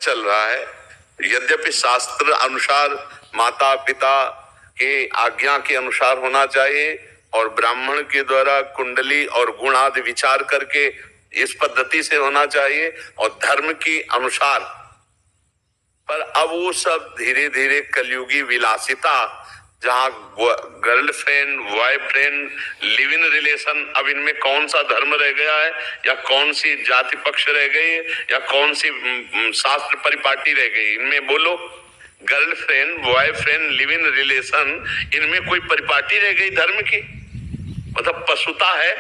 चल रहा है। यद्यपि शास्त्र अनुसार माता पिता के आज्ञा के अनुसार होना चाहिए और ब्राह्मण के द्वारा कुंडली और गुण आदि विचार करके इस पद्धति से होना चाहिए और धर्म के अनुसार, पर अब वो सब धीरे धीरे कलयुगी विलासिता, जहाँ girlfriend boyfriend live in relation, अब इनमें कौन सा धर्म रह गया है या कौन सी जाति पक्ष रह गई है या कौन सी शास्त्र परिपाटी रह गई, इनमें बोलो। Girlfriend boyfriend live in relation, इनमें कोई परिपाटी रह गई धर्म की? मतलब पशुता है।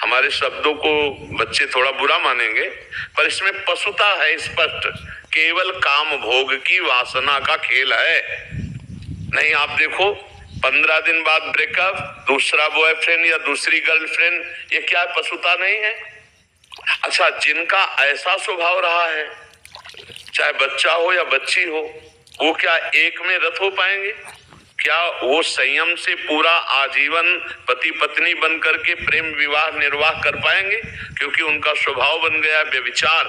हमारे शब्दों को बच्चे थोड़ा बुरा मानेंगे, पर इसमें पशुता है स्पष्ट। केवल काम भोग की वासना का खेल है। नहीं, आप देखो 15 दिन बाद ब्रेकअप, दूसरा बॉयफ्रेंड या दूसरी गर्लफ्रेंड, ये क्या पशुता नहीं है? अच्छा, जिनका ऐसा स्वभाव रहा है, चाहे बच्चा हो या बच्ची हो, वो क्या एक में रत हो पाएंगे? क्या वो संयम से पूरा आजीवन पति पत्नी बन करके प्रेम विवाह निर्वाह कर पाएंगे? क्योंकि उनका स्वभाव बन गया व्यभिचार।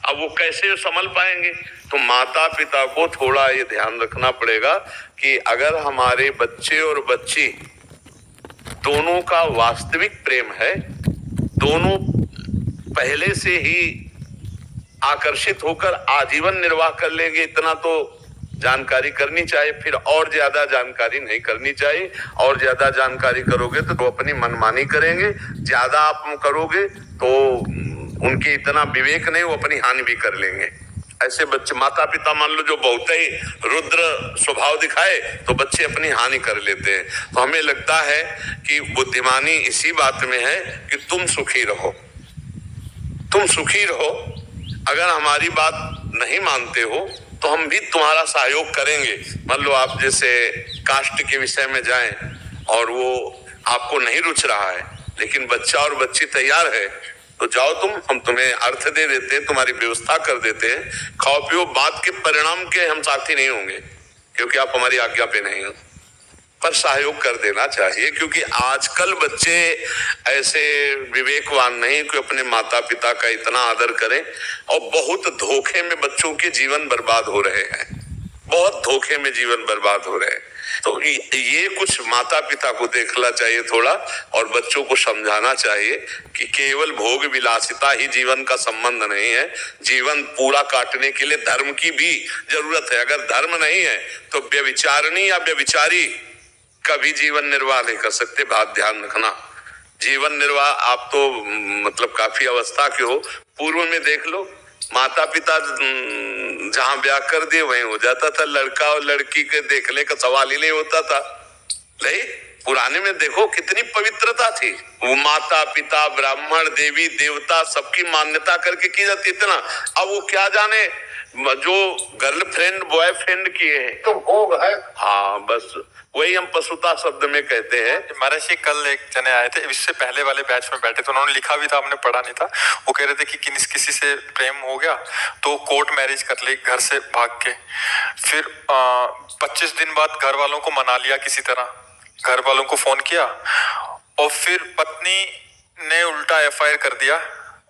अब वो कैसे संभल पाएंगे? तो माता पिता को थोड़ा ये ध्यान रखना पड़ेगा कि अगर हमारे बच्चे और बच्ची दोनों का वास्तविक प्रेम है, दोनों पहले से ही आकर्षित होकर आजीवन निर्वाह कर लेंगे, इतना तो जानकारी करनी चाहिए। फिर और ज्यादा जानकारी नहीं करनी चाहिए। और ज्यादा जानकारी करोगे तो अपनी मनमानी करेंगे, ज्यादा आप करोगे तो उनके इतना विवेक नहीं, वो अपनी हानि भी कर लेंगे। ऐसे बच्चे, माता पिता मान लो जो बहुत ही रुद्र स्वभाव दिखाए तो बच्चे अपनी हानि कर लेते हैं। तो हमें लगता है कि बुद्धिमानी इसी बात में है कि तुम सुखी रहो, तुम सुखी रहो। अगर हमारी बात नहीं मानते हो तो हम भी तुम्हारा सहयोग करेंगे। मान लो आप जैसे कास्ट के विषय में जाएं और वो आपको नहीं रुच रहा है, लेकिन बच्चा और बच्ची तैयार है, तो जाओ तुम, हम तुम्हें अर्थ दे देते हैं, तुम्हारी व्यवस्था कर देते हैं, खाओ पियो। बात के परिणाम के हम साथी नहीं होंगे क्योंकि आप हमारी आज्ञा पे नहीं हो, पर सहयोग कर देना चाहिए। क्योंकि आजकल बच्चे ऐसे विवेकवान नहीं कि अपने माता पिता का इतना आदर करें, और बहुत धोखे में बच्चों के जीवन बर्बाद हो रहे हैं, बहुत धोखे में जीवन बर्बाद हो रहे हैं। तो ये कुछ माता पिता को देखना चाहिए थोड़ा, और बच्चों को समझाना चाहिए कि केवल भोग विलासिता ही जीवन का संबंध नहीं है। जीवन पूरा काटने के लिए धर्म की भी जरूरत है। अगर धर्म नहीं है तो व्यभिचारिणी या व्यभिचारी कभी जीवन निर्वाह नहीं कर सकते। बात ध्यान रखना। जीवन निर्वाह, आप तो मतलब काफी अवस्था के हो, पूर्व में देख लो, माता पिता जहां ब्याह कर दिए वहीं हो जाता था। लड़का और लड़की के देखने का सवाल ही नहीं होता था। नहीं, पुराने में देखो कितनी पवित्रता थी। वो माता पिता ब्राह्मण देवी देवता सबकी मान्यता करके की जाती। इतना अब वो क्या जाने जो गर्लफ्रेंड बॉयफ्रेंड किए हैं तो भोग है। हाँ, बस वही हम पशुता शब्द में कहते हैं। महाराज जी, कल एक जने आए थे, इससे पहले वाले बैच में बैठे थे, उन्होंने लिखा भी था, हमने पढ़ा नहीं था। वो कह रहे थे कि किसी से प्रेम हो गया तो कोर्ट मैरिज कर ली घर से भाग के, फिर 25 दिन बाद घर वालों को मना लिया किसी तरह, घर वालों को फोन किया, और फिर पत्नी ने उल्टा FIR कर दिया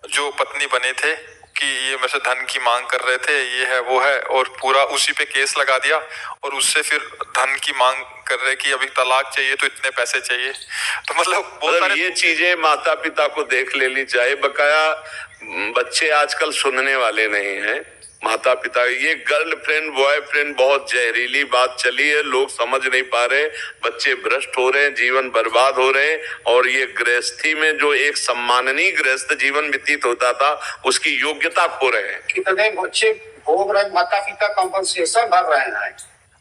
जो पत्नी बने थे कि ये मेरे से धन की मांग कर रहे थे, ये है वो है, और पूरा उसी पे केस लगा दिया, और उससे फिर धन की मांग कर रहे कि अभी तलाक चाहिए तो इतने पैसे चाहिए। तो मतलब ये चीजें माता पिता को देख लेनी चाहिए। बकाया बच्चे आजकल सुनने वाले नहीं हैं। माता पिता, ये गर्लफ्रेंड बॉयफ्रेंड बहुत जहरीली बात चली है, लोग समझ नहीं पा रहे, बच्चे भ्रष्ट हो रहे हैं, जीवन बर्बाद हो रहे हैं। और ये गृहस्थी में जो एक सम्माननीय गृहस्थ जीवन व्यतीत होता था उसकी योग्यता खो रहे हैं। कितने बच्चे भोग रहे, माता पिता कंपनसेशन भर रहे हैं।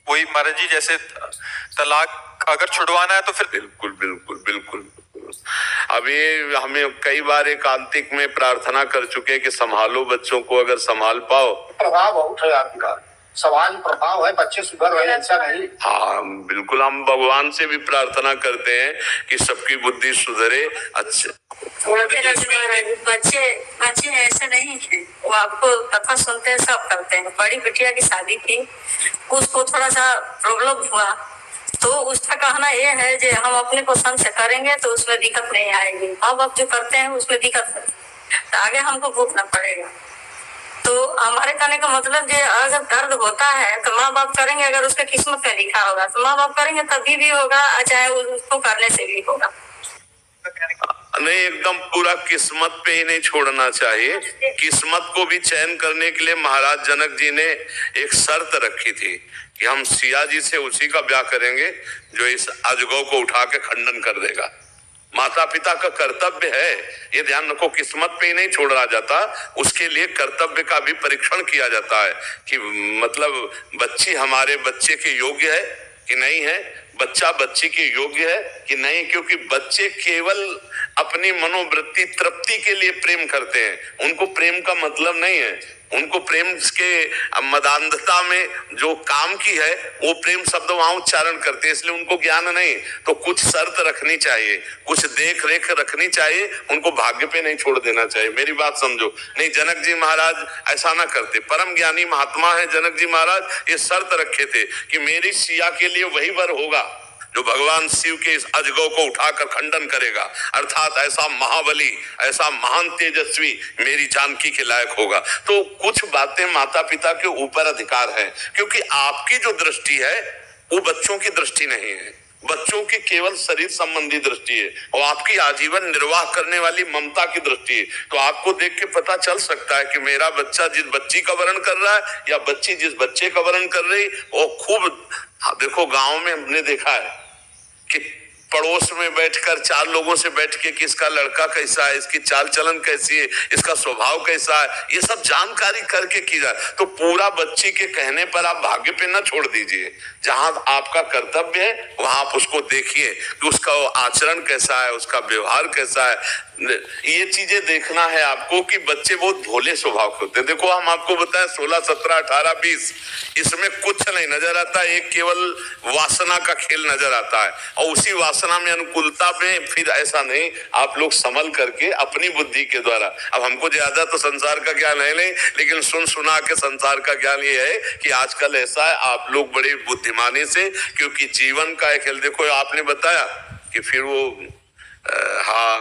वही महाराज जी, जैसे तलाक अगर छुड़वाना है तो फिर बिल्कुल बिल्कुल बिल्कुल। अभी हमें कई बार एकांतिक में प्रार्थना कर चुके कि संभालो बच्चों को, अगर संभाल पाओ। प्रभाव बहुत है आपका, समाज प्रभाव है, बच्चे सुधर रहे हैं, ऐसा नहीं। हाँ बिल्कुल, हम भगवान से भी प्रार्थना करते हैं कि सबकी बुद्धि सुधरे। अच्छा, बच्चे ऐसे नहीं है, वो आपको कथा सुनते हैं, सब करते हैं। बड़ी बिटिया की शादी थी, उसको थोड़ा सा प्रॉब्लम हुआ, तो उसका कहना ये है कि हम अपने पसंद से करेंगे तो उसमें दिक्कत नहीं आएगी। अब जो करते हैं उसमें दिक्कत है, तो आगे हमको भोगना पड़ेगा। तो तो हमारे कहने का मतलब जो अगर दर्द होता है तो माँ बाप करेंगे, अगर उसका किस्मत में लिखा होगा तो माँ बाप करेंगे, तभी भी होगा, चाहे उसको करने से भी होगा। नहीं, एकदम पूरा किस्मत पे ही नहीं छोड़ना चाहिए। किस्मत को भी चयन करने के लिए महाराज जनक जी ने एक शर्त रखी थी कि हम सिया जी से उसी का ब्याह करेंगे जो इस अजगौ को उठा के खंडन कर देगा। माता पिता का कर्तव्य है, ये ध्यान रखो, किस्मत पे ही नहीं छोड़ा जाता, उसके लिए कर्तव्य का भी परीक्षण किया जाता है कि मतलब बच्ची हमारे बच्चे के योग्य है कि नहीं है, बच्चा बच्ची के योग्य है कि नहीं, क्योंकि बच्चे केवल अपनी मनोवृत्ति तृप्ति के लिए प्रेम करते हैं, उनको प्रेम का मतलब नहीं है। उनको प्रेम के मदान्धता में जो काम की है वो प्रेम शब्द वहां उच्चारण करते हैं, इसलिए उनको ज्ञान नहीं। तो कुछ शर्त रखनी चाहिए, कुछ देख रेख रखनी चाहिए, उनको भाग्य पे नहीं छोड़ देना चाहिए। मेरी बात समझो। नहीं, जनक जी महाराज ऐसा ना करते, परम ज्ञानी महात्मा है जनक जी महाराज, ये शर्त रखे थे कि मेरी सिया के लिए वही वर होगा जो भगवान शिव के इस अजगौ को उठाकर खंडन करेगा, अर्थात ऐसा महाबली, ऐसा महान तेजस्वी मेरी जानकी के लायक होगा। तो कुछ बातें माता पिता के ऊपर अधिकार है, क्योंकि आपकी जो दृष्टि है वो बच्चों की दृष्टि नहीं है, बच्चों की केवल शरीर संबंधी दृष्टि है और आपकी आजीवन निर्वाह करने वाली ममता की दृष्टि है। तो आपको देख के पता चल सकता है कि मेरा बच्चा जिस बच्ची का वर्ण कर रहा है या बच्ची जिस बच्चे का वर्ण कर रही, वो खूब देखो गांव में हमने देखा है कि पड़ोस में बैठकर चार लोगों से बैठ के कि इसका लड़का कैसा है, इसकी चाल चलन कैसी है, इसका स्वभाव कैसा है, ये सब जानकारी करके की जाए। तो पूरा बच्ची के कहने पर आप भाग्य पे न छोड़ दीजिए, जहां आपका कर्तव्य है वहां आप उसको देखिए कि उसका आचरण कैसा है, उसका व्यवहार कैसा है। ये चीजें देखना है आपको कि बच्चे बहुत भोले स्वभाव के होते हैं। देखो हम आपको बताएं 16, 17, 18, 20 इसमें कुछ नहीं नजर आता, एक केवल वासना का खेल नजर आता है और उसी वासना में अनुकूलता में फिर ऐसा नहीं, आप लोग संभल करके अपनी बुद्धि के द्वारा, अब हमको ज्यादा तो संसार का ज्ञान है नहीं, लेकिन सुन सुना के संसार का ज्ञान ये है कि आजकल ऐसा है आप लोग बड़ी बुद्धिमानी से, क्योंकि जीवन का एक खेल, देखो आपने बताया कि फिर वो हाँ